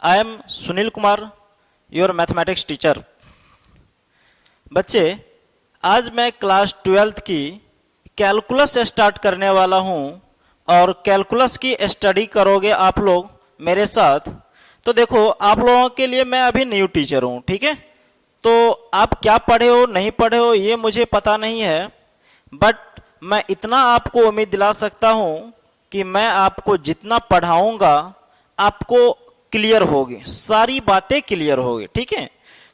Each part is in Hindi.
I am Sunil Kumar, your mathematics teacher. बच्चे, आज मैं क्लास 12th की कैलकुलस स्टार्ट करने वाला हूं और कैलकुलस की स्टडी करोगे आप लोग मेरे साथ। तो देखो, आप लोगों के लिए मैं अभी न्यू टीचर हूं, ठीक है। तो आप क्या पढ़े हो नहीं पढ़े हो ये मुझे पता नहीं है, बट मैं इतना आपको उम्मीद दिला सकता हूं कि मैं आपको जितना पढ़ाऊंगा आपको क्लियर होगी, सारी बातें क्लियर होगी, ठीक है।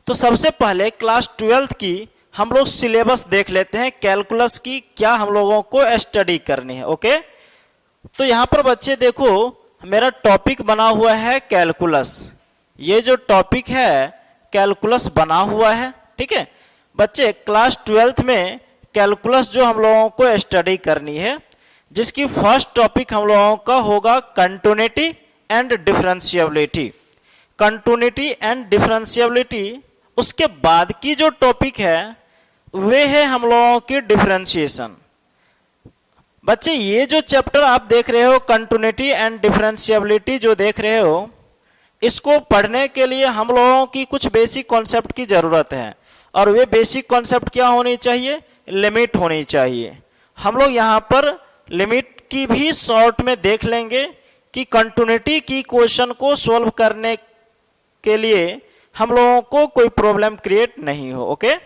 तो सबसे पहले क्लास 12th की हम लोग सिलेबस देख लेते हैं, कैलकुलस की क्या हम लोगों को स्टडी करनी है। ओके, तो यहां पर बच्चे देखो, मेरा टॉपिक बना हुआ है कैलकुलस। ये जो टॉपिक है कैलकुलस बना हुआ है, ठीक है। बच्चे, क्लास 12th में कैलकुलस जो हम लोगों को स्टडी करनी है, जिसकी फर्स्ट टॉपिक हम लोगों का होगा continuity and differentiability. Continuity and differentiability, उसके बाद की जो टॉपिक है वे है हम लोगों की डिफरेंशिएशन। बच्चे, ये जो चैप्टर आप देख रहे हो कंटिन्यूटी एंड डिफरेंशिएबिलिटी जो देख रहे हो, इसको पढ़ने के लिए हम लोगों की कुछ बेसिक कॉन्सेप्ट की जरूरत है। और वे बेसिक कॉन्सेप्ट क्या होनी चाहिए? लिमिट होनी चाहिए। हम लोग यहाँ पर लिमिट की भी शॉर्ट में देख लेंगे कि कंटिन्यूटी की क्वेश्चन को सॉल्व करने के लिए हम लोगों को कोई प्रॉब्लम क्रिएट नहीं हो। ओके,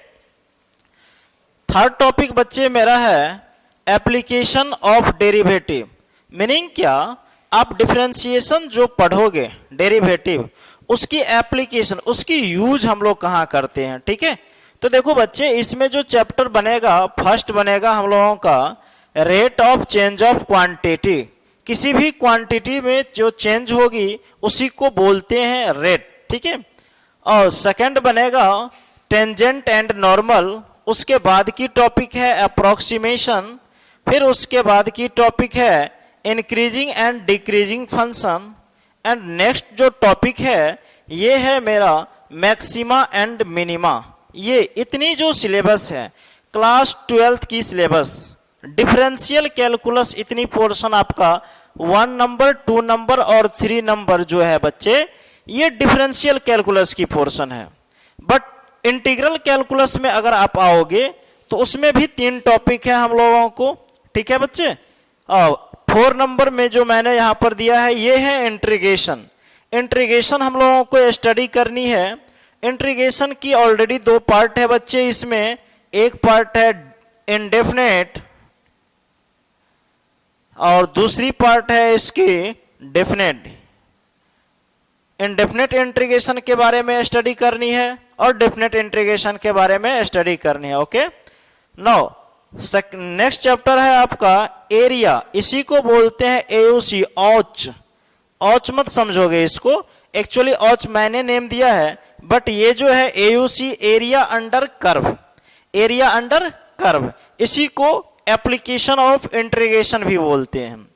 थर्ड टॉपिक बच्चे मेरा है एप्लीकेशन ऑफ डेरिवेटिव। मीनिंग क्या? आप डिफरेंशिएशन जो पढ़ोगे डेरिवेटिव, उसकी एप्लीकेशन, उसकी यूज हम लोग कहाँ करते हैं, ठीक है। तो देखो बच्चे, इसमें जो चैप्टर बनेगा, फर्स्ट बनेगा हम लोगों का rate of change of quantity. किसी भी क्वांटिटी में जो चेंज होगी उसी को बोलते हैं रेट, ठीक है। और सेकंड बनेगा टेंजेंट एंड नॉर्मल। उसके बाद की टॉपिक है अप्रोक्सीमेशन। फिर उसके बाद की टॉपिक है increasing and decreasing function. And next जो टॉपिक है ये है मेरा मैक्सिमा एंड मिनिमा। ये इतनी जो सिलेबस है क्लास 12th की सिलेबस, डिफरेंशियल कैलकुलस, इतनी पोर्शन आपका 1 नंबर 2 नंबर और 3 नंबर जो है बच्चे, ये डिफरेंशियल कैलकुलस की पोर्शन है। बट इंटीग्रल कैलकुलस में अगर आप आओगे तो उसमें भी 3 टॉपिक है हम लोगों को, ठीक है बच्चे। 4 नंबर में जो मैंने यहां पर दिया है ये है इंटीग्रेशन। इंटीग्रेशन हम लोगों को स्टडी करनी है। इंटीग्रेशन की ऑलरेडी 2 पार्ट है बच्चे। इसमें एक पार्ट है इनडेफिनेट और दूसरी पार्ट है इसकी डेफिनेट। इनडेफिनेट इंटीग्रेशन के बारे में स्टडी करनी है और डेफिनेट इंटीग्रेशन के बारे में स्टडी करनी है। ओके, नाउ नेक्स्ट चैप्टर है आपका एरिया। इसी को बोलते हैं एयूसी, औच। औच मत समझोगे इसको, एक्चुअली औच मैंने नेम दिया है, बट ये जो है AUC, area under curve. Area under curve, इसी को एप्लीकेशन ऑफ इंटीग्रेशन भी बोलते हैं।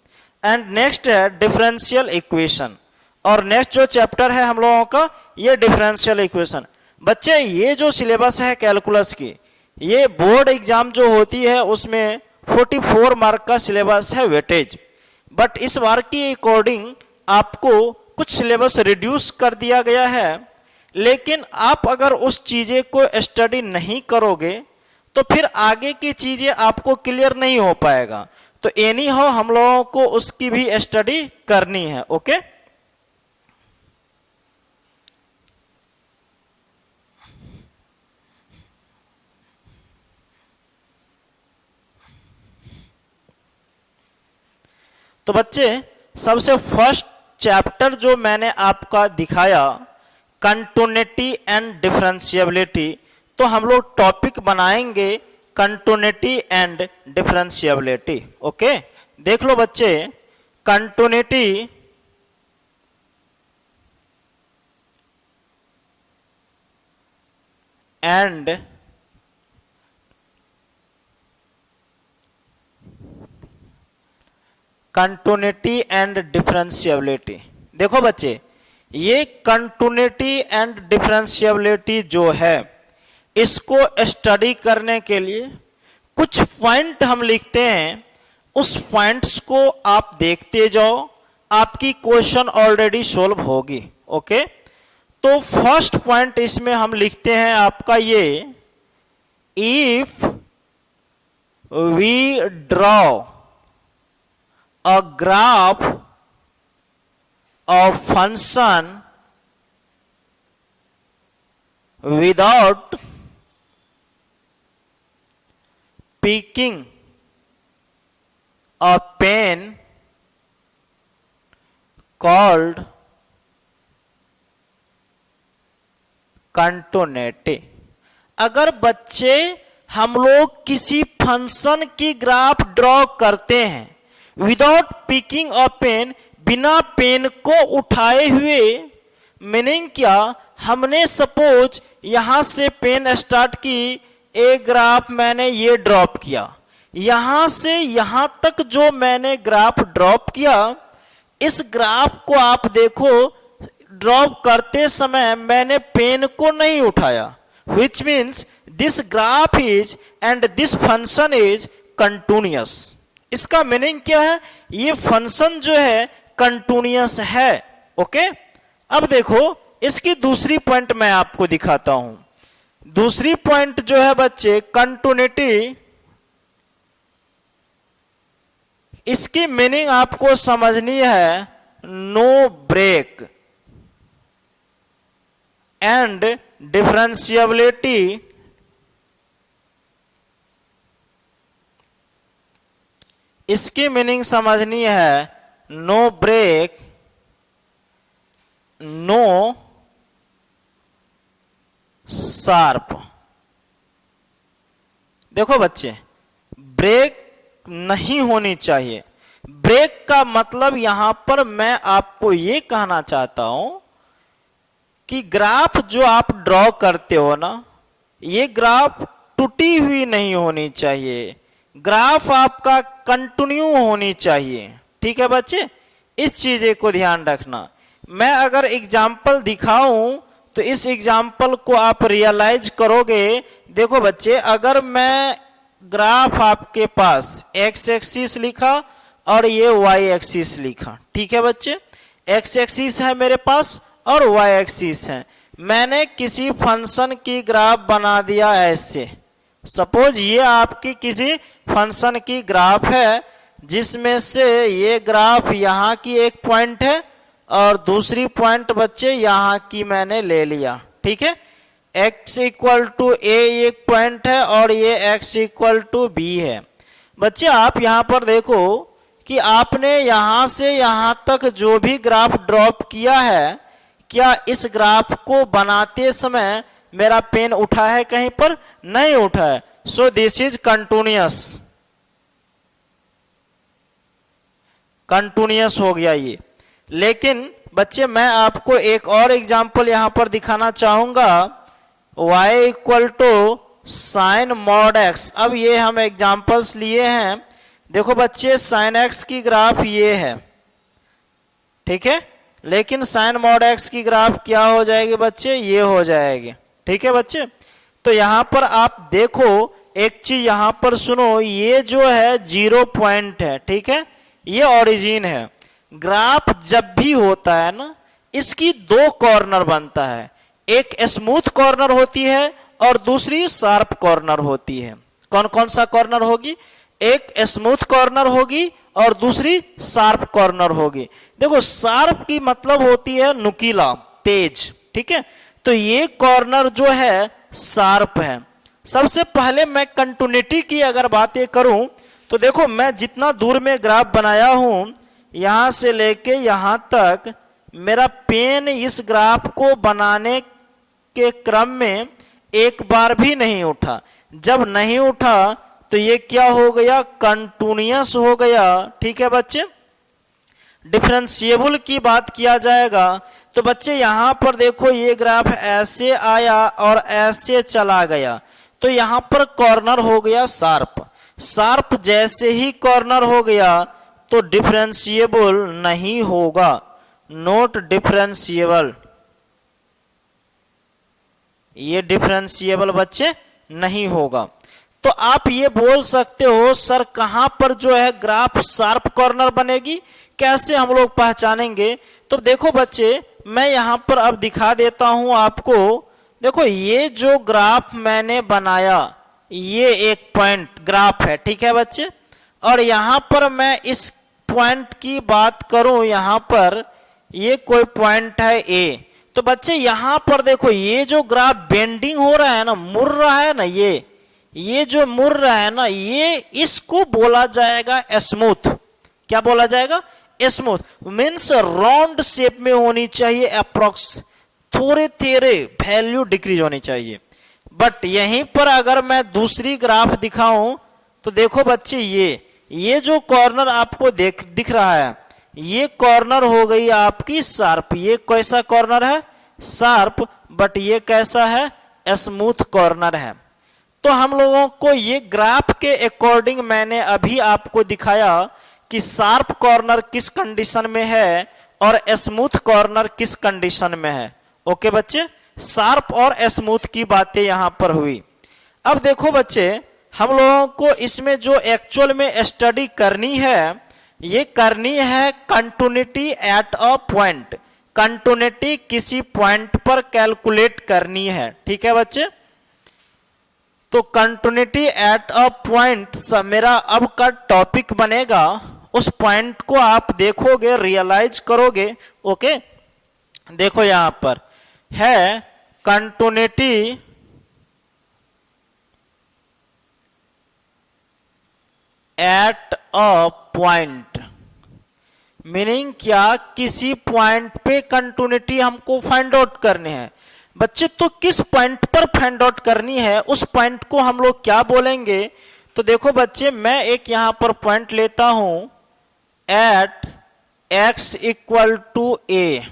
एंड नेक्स्ट है डिफरेंशियल इक्वेशन। और नेक्स्ट जो चैप्टर है हम लोगों का ये डिफरेंशियल इक्वेशन। बच्चे, ये जो सिलेबस है कैलकुलस की, ये बोर्ड एग्जाम जो होती है उसमें 44 मार्क का सिलेबस है वेटेज। बट इस बार की अकॉर्डिंग आपको कुछ सिलेबस रिड्यूस कर दिया गया है, लेकिन आप अगर उस चीजें को स्टडी नहीं करोगे तो फिर आगे की चीजें आपको क्लियर नहीं हो पाएगा। तो एनी हो हम लोगों को उसकी भी स्टडी करनी है। ओके, तो बच्चे, सबसे फर्स्ट चैप्टर जो मैंने आपका दिखाया कंटिन्यूटी एंड डिफरेंशिएबिलिटी, तो हम लोग टॉपिक बनाएंगे कंटिन्यूटी एंड डिफरेंशिएबिलिटी। ओके, देख लो बच्चे, continuity and continuity and differentiability. देखो बच्चे, ये कंटिन्यूटी एंड डिफरेंशिएबिलिटी जो है, इसको स्टडी करने के लिए कुछ पॉइंट हम लिखते हैं। उस पॉइंट्स को आप देखते जाओ, आपकी क्वेश्चन ऑलरेडी सॉल्व होगी। ओके, तो फर्स्ट पॉइंट इसमें हम लिखते हैं आपका ये, if we draw a graph of function without picking a pen called continuous. अगर बच्चे हम लोग किसी फंक्शन की ग्राफ ड्रॉ करते हैं विदाउट पिकिंग अ पेन, बिना पेन को उठाए हुए, मीनिंग क्या, हमने सपोज यहां से पेन स्टार्ट की, एक ग्राफ मैंने ये ड्रॉप किया, यहां से यहां तक जो मैंने ग्राफ ड्रॉप किया, इस ग्राफ को आप देखो ड्रॉप करते समय मैंने पेन को नहीं उठाया, which means this graph is and this function is continuous। इसका मीनिंग क्या है, ये फंक्शन जो है कंटिन्यूअस है। ओके, अब देखो इसकी दूसरी पॉइंट मैं आपको दिखाता हूं। दूसरी पॉइंट जो है बच्चे, कंटिन्यूटी, इसकी मीनिंग आपको समझनी है, नो ब्रेक एंड डिफरेंशिएबिलिटी इसकी मीनिंग समझनी है, नो ब्रेक, नो शार्प। देखो बच्चे, ब्रेक नहीं होनी चाहिए। ब्रेक का मतलब यहां पर मैं आपको यह कहना चाहता हूं कि ग्राफ जो आप ड्रॉ करते हो ना, ये ग्राफ टूटी हुई नहीं होनी चाहिए, ग्राफ आपका कंटिन्यू होनी चाहिए। ठीक है बच्चे, इस चीज को ध्यान रखना। मैं अगर एग्जाम्पल दिखाऊं तो इस एग्जाम्पल को आप रियलाइज करोगे। देखो बच्चे, अगर मैं ग्राफ आपके पास एक्स एक्सिस लिखा और ये वाई एक्सिस लिखा, ठीक है बच्चे, एक्स एक्सिस है मेरे पास और वाई एक्सिस है, मैंने किसी फंक्शन की ग्राफ बना दिया ऐसे। सपोज ये आपकी किसी फंक्शन की ग्राफ है जिसमें से ये ग्राफ यहाँ की एक पॉइंट है और दूसरी पॉइंट बच्चे यहाँ की मैंने ले लिया। ठीक है, x इक्वल टू ए एक पॉइंट है और ये x इक्वल टू बी है। बच्चे आप यहाँ पर देखो कि आपने यहाँ से यहाँ तक जो भी ग्राफ ड्रॉप किया है, क्या इस ग्राफ को बनाते समय मेरा पेन उठा है कहीं पर? नहीं उठा है। So this is continuous, continuous हो गया ये। लेकिन बच्चे मैं आपको एक और एग्जांपल यहां पर दिखाना चाहूंगा, y equal to sine mod x। अब ये हम एग्जांपल्स लिए हैं। देखो बच्चे, साइन x की ग्राफ ये है, ठीक है, लेकिन साइन मॉड x की ग्राफ क्या हो जाएगी बच्चे? ये हो जाएगी। ठीक है बच्चे, तो यहां पर आप देखो एक चीज यहां पर सुनो, ये जो है 0 पॉइंट है, ठीक है, ये ओरिजिन है। ग्राफ जब भी होता है ना, इसकी दो कॉर्नर बनता है, एक स्मूथ कॉर्नर होती है और दूसरी शार्प कॉर्नर होती है। कौन कौन सा कॉर्नर होगी? एक स्मूथ कॉर्नर होगी और दूसरी शार्प कॉर्नर होगी। देखो शार्प की मतलब होती है नुकीला, तेज, ठीक है, तो ये कॉर्नर जो है शार्प है। सबसे पहले मैं कंटिन्यूटी की अगर बातें करूं तो देखो मैं जितना दूर में ग्राफ बनाया हूं, यहां से लेके यहां तक मेरा पेन इस ग्राफ को बनाने के क्रम में एक बार भी नहीं उठा। जब नहीं उठा तो ये क्या हो गया? कंटिन्यूअस हो गया। ठीक है बच्चे, डिफरेंशिएबल की बात किया जाएगा तो बच्चे यहां पर देखो ये ग्राफ ऐसे आया और ऐसे चला गया, तो यहां पर कॉर्नर हो गया शार्प। शार्प जैसे ही कॉर्नर हो गया तो डिफरेंशिएबल नहीं होगा, नॉट डिफरेंशिएबल। ये डिफरेंशिएबल बच्चे नहीं होगा। तो आप ये बोल सकते हो सर कहां पर जो है ग्राफ शार्प कॉर्नर बनेगी? कैसे हम लोग पहचानेंगे? तो देखो बच्चे, मैं यहाँ पर अब दिखा देता हूं आपको। देखो ये जो ग्राफ मैंने बनाया, ये एक पॉइंट ग्राफ है, ठीक है बच्चे। और यहाँ पर मैं इस पॉइंट की बात करूं, यहाँ पर ये कोई पॉइंट है ए। तो बच्चे यहाँ पर देखो, ये जो ग्राफ बेंडिंग हो रहा है ना, मुड़ रहा है ना, ये जो मुड़ रहा है ना, ये इसको बोला जाएगा स्मूथ। क्या बोला जाएगा? स्मूथ। मीन्स राउंड शेप में होनी चाहिए, अप्रोक्स थोड़े थोड़े वैल्यू डिक्रीज होनी चाहिए। बट यहीं पर अगर मैं दूसरी ग्राफ दिखाऊं तो देखो बच्चे, ये जो कॉर्नर आपको दिख रहा है, ये कॉर्नर हो गई आपकी शार्प। ये कैसा कॉर्नर है? शार्प। बट ये कैसा है? स्मूथ कॉर्नर है। तो हम लोगों को ये ग्राफ के अकॉर्डिंग मैंने अभी आपको दिखाया कि शार्प कॉर्नर किस कंडीशन में है और स्मूथ कॉर्नर किस कंडीशन में है। ओके बच्चे, शार्प और स्मूथ की बातें यहां पर हुई। अब देखो बच्चे, हम लोगों को इसमें जो एक्चुअल में स्टडी करनी है, ये करनी है continuity at a point. Continuity किसी पॉइंट पर कैलकुलेट करनी है, ठीक है बच्चे। तो कंटिन्यूटी एट अ पॉइंट मेरा अब का टॉपिक बनेगा। उस पॉइंट को आप देखोगे, रियलाइज करोगे। ओके, देखो यहां पर है continuity at a point. Meaning क्या? किसी पॉइंट पे कंटिन्यूटी हमको फाइंड आउट करनी है बच्चे। तो किस पॉइंट पर फाइंड आउट करनी है, उस पॉइंट को हम लोग क्या बोलेंगे? तो देखो बच्चे, मैं एक यहां पर पॉइंट लेता हूं, at x equal to a.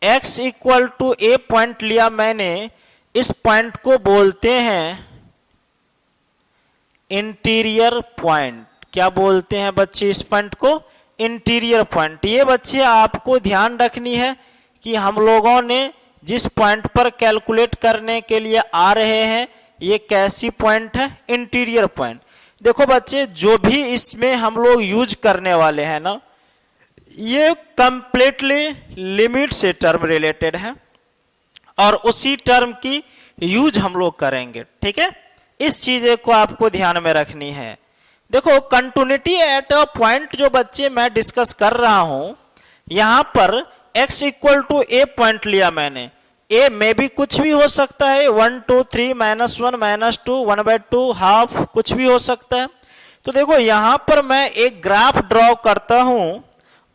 x equal to a point लिया मैंने। इस पॉइंट को बोलते हैं इंटीरियर पॉइंट। क्या बोलते हैं बच्चे इस पॉइंट को? Interior point. ये बच्चे आपको ध्यान रखनी है कि हम लोगों ने जिस पॉइंट पर कैलकुलेट करने के लिए आ रहे हैं, ये कैसी पॉइंट है? Interior point. देखो बच्चे, जो भी इसमें हम लोग यूज करने वाले हैं ना, ये कंप्लीटली लिमिट से टर्म रिलेटेड है और उसी टर्म की यूज हम लोग करेंगे, ठीक है। इस चीज को आपको ध्यान में रखनी है। देखो कंटिन्यूटी एट अ पॉइंट जो बच्चे मैं डिस्कस कर रहा हूं, यहां पर x equal to a point लिया मैंने। ए में भी कुछ भी हो सकता है, 1 2 3 -1 -2 1/2 हाफ, कुछ भी हो सकता है। तो देखो यहां पर मैं एक ग्राफ ड्रॉ करता हूं।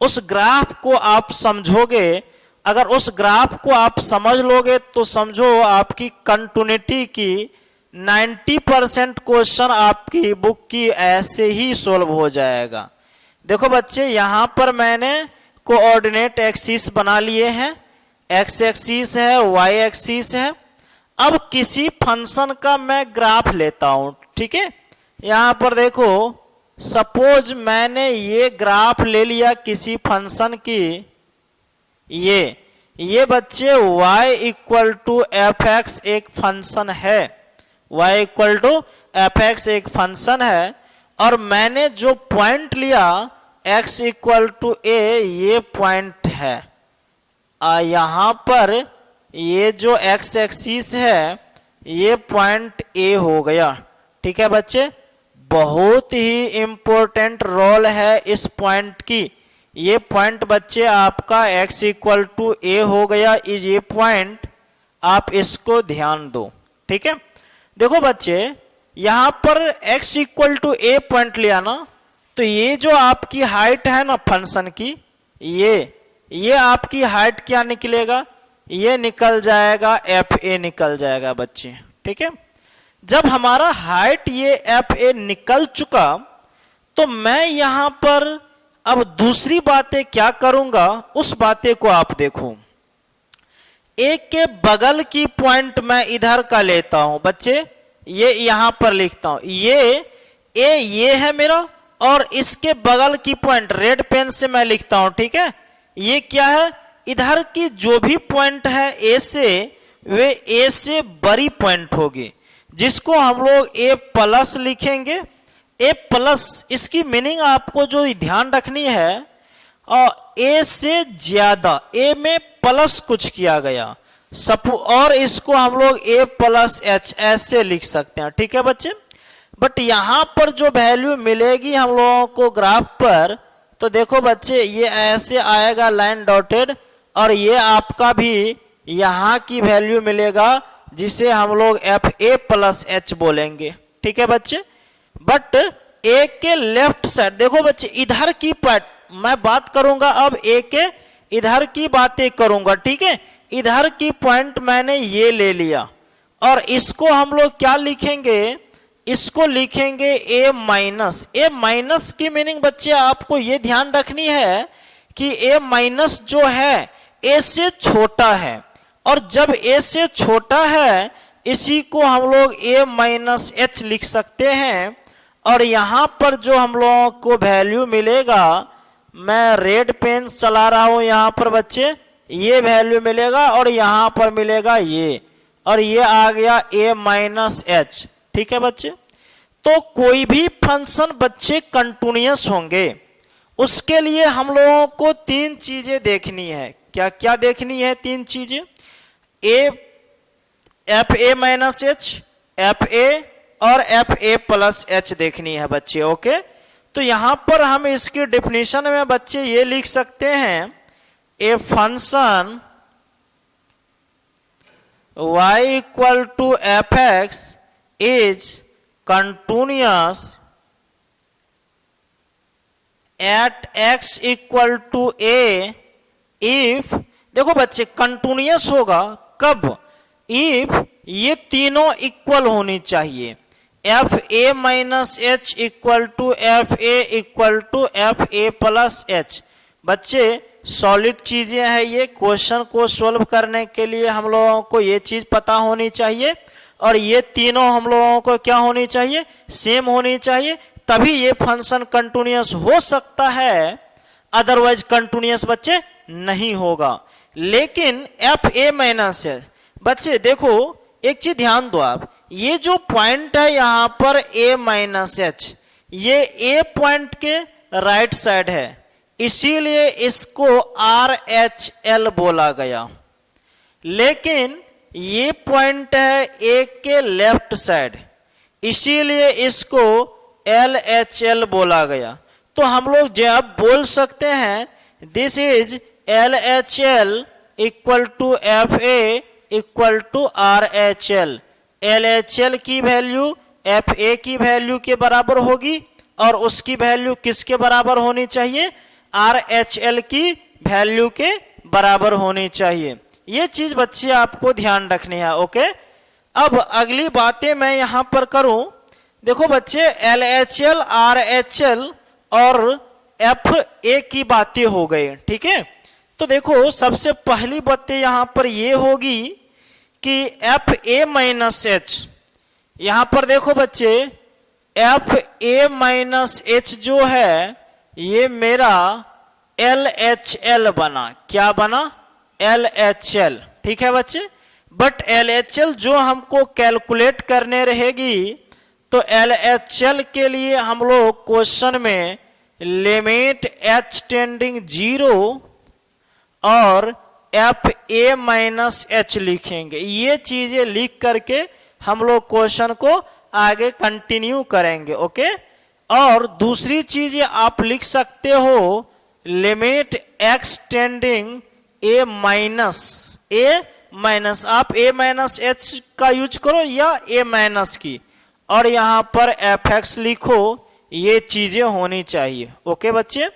उस ग्राफ को आप समझोगे, अगर उस ग्राफ को आप समझ लोगे तो समझो आपकी कंटिन्यूटी की 90% क्वेश्चन आपकी बुक की ऐसे ही सोल्व हो जाएगा। देखो बच्चे, यहां पर मैंने कोऑर्डिनेट एक्सिस बना लिए हैं। एक्स एक्सिस है, वाई एक्सिस है। अब किसी फंक्शन का मैं ग्राफ लेता हूं, ठीक है। यहां पर देखो, सपोज मैंने ये ग्राफ ले लिया किसी फंक्शन की। ये बच्चे y equal to f x एक फंक्शन है। y equal to f x एक फंक्शन है और मैंने जो पॉइंट लिया x इक्वल टू ए, ये पॉइंट है। यहां पर ये जो x एक्सिस है, ये पॉइंट A हो गया, ठीक है बच्चे। बहुत ही इंपॉर्टेंट रोल है इस पॉइंट की। ये पॉइंट बच्चे आपका x इक्वल टू ए हो गया। ये पॉइंट आप इसको ध्यान दो, ठीक है। देखो बच्चे, यहां पर x equal to a point लिया ना, तो ये जो आपकी हाइट है ना फंक्शन की, ये आपकी हाइट क्या निकलेगा? ये निकल जाएगा एफ ए निकल जाएगा बच्चे, ठीक है। जब हमारा हाइट ये एफ ए निकल चुका, तो मैं यहां पर अब दूसरी बातें क्या करूंगा, उस बातें को आप देखो। एक के बगल की पॉइंट मैं इधर का लेता हूं बच्चे, ये यहां पर लिखता हूं। ये है मेरा, और इसके बगल की पॉइंट रेड पेन से मैं लिखता हूं, ठीक है। ये क्या है? इधर की जो भी पॉइंट है ए से, वे ए से बड़ी पॉइंट होगी, जिसको हम लोग ए प्लस लिखेंगे। ए प्लस, इसकी मीनिंग आपको जो ध्यान रखनी है, और ए से ज्यादा, ए में प्लस कुछ किया गया और इसको हम लोग ए प्लस एच ऐसे लिख सकते हैं, ठीक है बच्चे। बट यहां पर जो वैल्यू मिलेगी हम लोगों को ग्राफ पर, तो देखो बच्चे ये ऐसे आएगा लाइन डॉटेड, और ये आपका भी यहां की वैल्यू मिलेगा जिसे हम लोग एफ ए प्लस एच बोलेंगे, ठीक है बच्चे। बट ए के लेफ्ट साइड देखो बच्चे, इधर की पार्ट मैं बात करूंगा, अब ए के इधर की बातें करूंगा, ठीक है। इधर की पॉइंट मैंने ये ले लिया, और इसको हम लोग क्या लिखेंगे, इसको लिखेंगे ए माइनस। ए माइनस की मीनिंग बच्चे आपको ये ध्यान रखनी है कि ए माइनस जो है ए से छोटा है, और जब ए से छोटा है इसी को हम लोग ए माइनस एच लिख सकते हैं। और यहां पर जो हम लोगों को वैल्यू मिलेगा, मैं रेड पेन चला रहा हूं यहां पर बच्चे, ये वैल्यू मिलेगा और यहां पर मिलेगा ये, और ये आ गया ए माइनस एच, ठीक है बच्चे। तो कोई भी फंक्शन बच्चे कंटिन्यूअस होंगे, उसके लिए हम लोगों को तीन चीजें देखनी है। क्या क्या देखनी है? तीन चीजें, F a minus H, F A और एफ ए प्लस एच देखनी है बच्चे, ओके। तो यहां पर हम इसकी डेफिनेशन में बच्चे ये लिख सकते हैं, a function y equal to f x is continuous at x equal to a if, देखो बच्चे कंटिन्यूअस होगा कब, इफ ये तीनों इक्वल होनी चाहिए, f a minus h equal to f a equal to f a plus h. बच्चे सॉलिड चीजें हैं, ये क्वेश्चन को सॉल्व करने के लिए हम लोगों को ये चीज पता होनी चाहिए, और ये तीनों हम लोगों को क्या होनी चाहिए, सेम होनी चाहिए, तभी ये फंक्शन कंटिन्यूअस हो सकता है, अदरवाइज कंटिन्यूअस बच्चे नहीं होगा। लेकिन एफ ए माइनस एच, बच्चे देखो एक चीज ध्यान दो आप, ये जो पॉइंट है यहां पर ए माइनस एच, ये ए पॉइंट के राइट साइड है, इसीलिए इसको आर एच एल बोला गया। लेकिन ये पॉइंट है ए के लेफ्ट साइड, इसीलिए इसको एल एच एल बोला गया। तो हम लोग जब बोल सकते हैं this is L H L equal to f a equal to R H L. L H L की वैल्यू एफ ए की वैल्यू के बराबर होगी, और उसकी वैल्यू किसके बराबर होनी चाहिए, आर एच एल की वैल्यू के बराबर होनी चाहिए। ये चीज बच्चे आपको ध्यान रखनी है, ओके। अब अगली बातें मैं यहां पर करूं, देखो बच्चे L H L, are H L और एफ ए की बातें हो गई, ठीक है। तो देखो सबसे पहली बातें यहां पर ये होगी कि एफ ए माइनस एच, यहां पर देखो बच्चे एफ ए माइनस एच जो है ये मेरा एल एच एल बना, क्या बना, एल एच एल, ठीक है बच्चे। बट एल एच एल जो हमको कैलकुलेट करने रहेगी, तो एल एच एल के लिए हम लोग क्वेश्चन में लिमिट एच टेंडिंग 0 और एफ ए माइनस एच लिखेंगे। ये चीजें लिख करके हम लोग क्वेश्चन को आगे कंटिन्यू करेंगे, ओके। और दूसरी चीज आप लिख सकते हो लिमिट एक्स टेंडिंग ए माइनस, आप ए माइनस एच का यूज करो या ए माइनस की, और यहां पर एफ एक्स लिखो, ये चीजें होनी चाहिए, ओके बच्चे।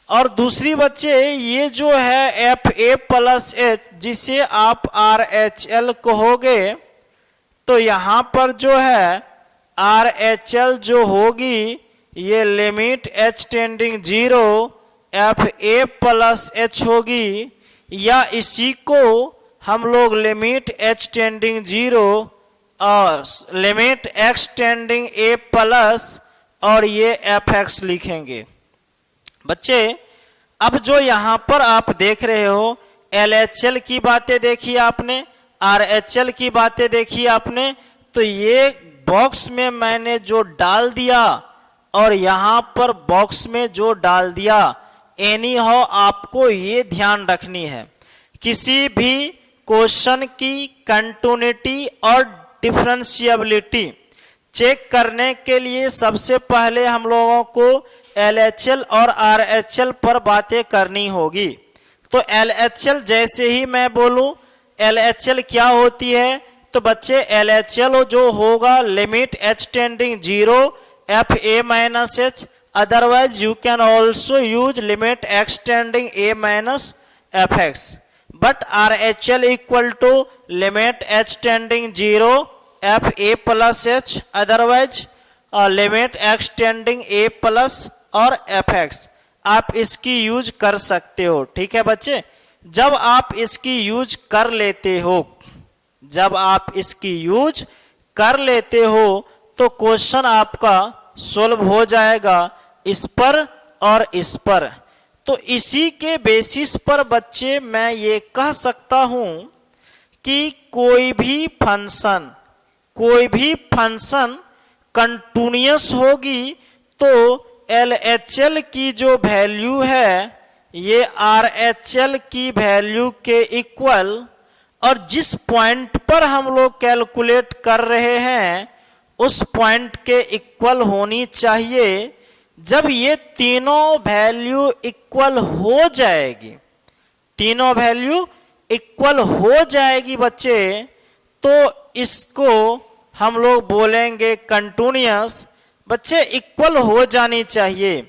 और दूसरी बच्चे ये जो है एफ ए प्लस एच, जिसे आप आर एच एल कहोगे, तो यहां पर जो है आर एच एल जो होगी ये limit H tending 0 F a plus H होगी, या इसी को हम लोग लिमिट एच टेंडिंग 0 और लिमिट एक्स टेंडिंग ए प्लस और ये एफ एक्स लिखेंगे। बच्चे अब जो यहां पर आप देख रहे हो एल एच एल की बातें देखी आपने, आर एच एल की बातें देखी आपने, तो ये बॉक्स में मैंने जो डाल दिया और यहां पर बॉक्स में जो डाल दिया, एनी हाउ आपको ये ध्यान रखनी है, किसी भी क्वेश्चन की कंटिन्यूटी और डिफरेंशिएबिलिटी चेक करने के लिए सबसे पहले हम लोगों को LHL और RHL पर बातें करनी होगी। तो LHL जैसे ही मैं बोलूं LHL क्या होती है, तो बच्चे LHL जो होगा limit h tending 0 fa minus h, otherwise you can also use limit x tending a minus fx, but RHL equal to limit h tending 0 fa plus h, otherwise limit x tending a plus और fx। आप इसकी यूज कर सकते हो। ठीक है बच्चे, जब आप इसकी यूज कर लेते हो, जब आप इसकी यूज कर लेते हो तो क्वेश्चन आपका सोल्व हो जाएगा इस पर और इस पर। तो इसी के बेसिस पर बच्चे मैं ये कह सकता हूं कि कोई भी फंक्शन कंटिन्यूअस होगी तो LHL की जो वैल्यू है ये RHL की वैल्यू के इक्वल, और जिस पॉइंट पर हम लोग कैलकुलेट कर रहे हैं उस पॉइंट के इक्वल होनी चाहिए। जब ये तीनों वैल्यू इक्वल हो जाएगी, तीनों वैल्यू इक्वल हो जाएगी बच्चे, तो इसको हम लोग बोलेंगे कंटिन्यूअस। बच्चे इक्वल हो जानी चाहिए,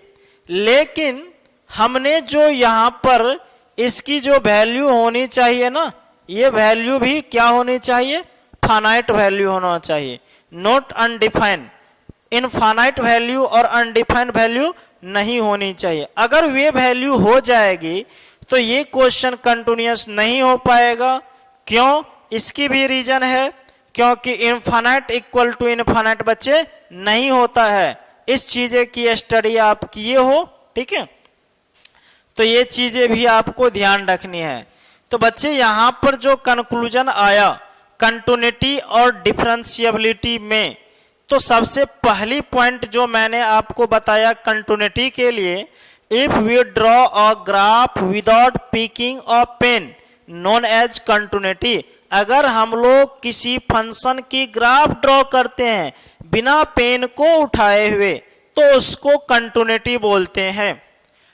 लेकिन हमने जो यहां पर इसकी जो वैल्यू होनी चाहिए ना, ये वैल्यू भी क्या होनी चाहिए, फाइनाइट वैल्यू होना चाहिए, नॉट अनडिफाइंड। इनफाइनाइट वैल्यू और अनडिफाइंड वैल्यू नहीं होनी चाहिए। अगर ये वैल्यू हो जाएगी तो ये क्वेश्चन कंटिन्यूअस नहीं हो पाएगा। क्यों? इसकी भी रीजन है, क्योंकि इनफाइनाइट इक्वल टू इनफाइनाइट बच्चे नहीं होता है। इस चीजें की स्टडी आप किए हो, ठीक है, तो ये चीजें भी आपको ध्यान रखनी है। तो बच्चे यहां पर जो कंक्लूजन आया कंटिन्यूटी और डिफरेंशिएबिलिटी में, तो सबसे पहली पॉइंट जो मैंने आपको बताया कंटिन्यूटी के लिए, if we draw a graph without picking a pen known as continuity, अगर हम लोग किसी फंक्शन की ग्राफ ड्रॉ करते हैं बिना पेन को उठाए हुए तो उसको कंटिन्यूटी बोलते हैं।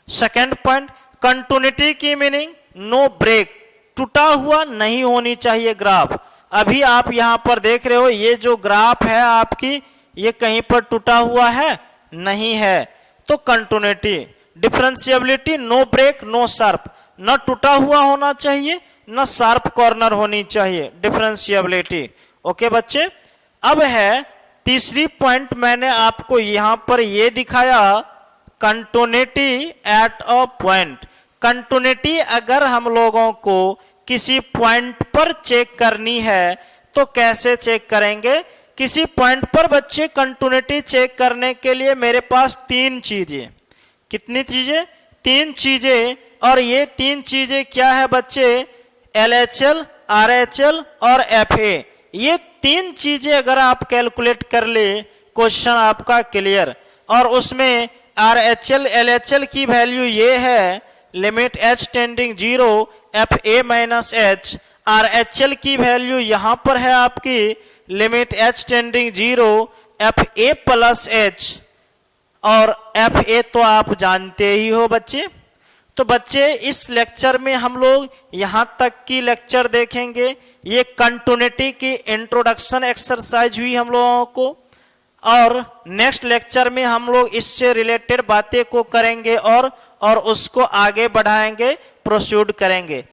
सेकेंड पॉइंट, कंटिन्यूटी की मीनिंग नो ब्रेक, टूटा हुआ नहीं होनी चाहिए ग्राफ। अभी आप यहां पर देख रहे हो ये जो ग्राफ है आपकी, ये कहीं पर टूटा हुआ है नहीं है, तो continuity. Differentiability no break no sharp, न टूटा हुआ होना चाहिए न शार्प कॉर्नर होनी चाहिए, डिफरेंशिएबिलिटी। ओके बच्चे, अब है तीसरी पॉइंट, मैंने आपको यहां पर ये दिखाया continuity at a point. Continuity अगर हम लोगों को किसी पॉइंट पर चेक करनी है तो कैसे चेक करेंगे? किसी पॉइंट पर बच्चे कंटिन्यूटी चेक करने के लिए मेरे पास तीन चीजें, कितनी चीजें? तीन चीजें, और ये तीन चीजें क्या है बच्चे? LHL, RHL और FA। ये तीन चीजें अगर आप कैलकुलेट कर ले क्वेश्चन आपका क्लियर। और उसमें RHL LHL की वैल्यू ये है limit h tending 0 fa minus h, RHL की वैल्यू यहां पर है आपकी limit h tending 0 fa plus h, और fa तो आप जानते ही हो बच्चे। तो बच्चे इस लेक्चर में हम लोग यहां तक की लेक्चर देखेंगे। ये कंटिन्यूटी की इंट्रोडक्शन एक्सरसाइज हुई हम लोगों को, और नेक्स्ट लेक्चर में हम लोग इससे रिलेटेड बातें को करेंगे और उसको आगे बढ़ाएंगे, प्रोसीड करेंगे।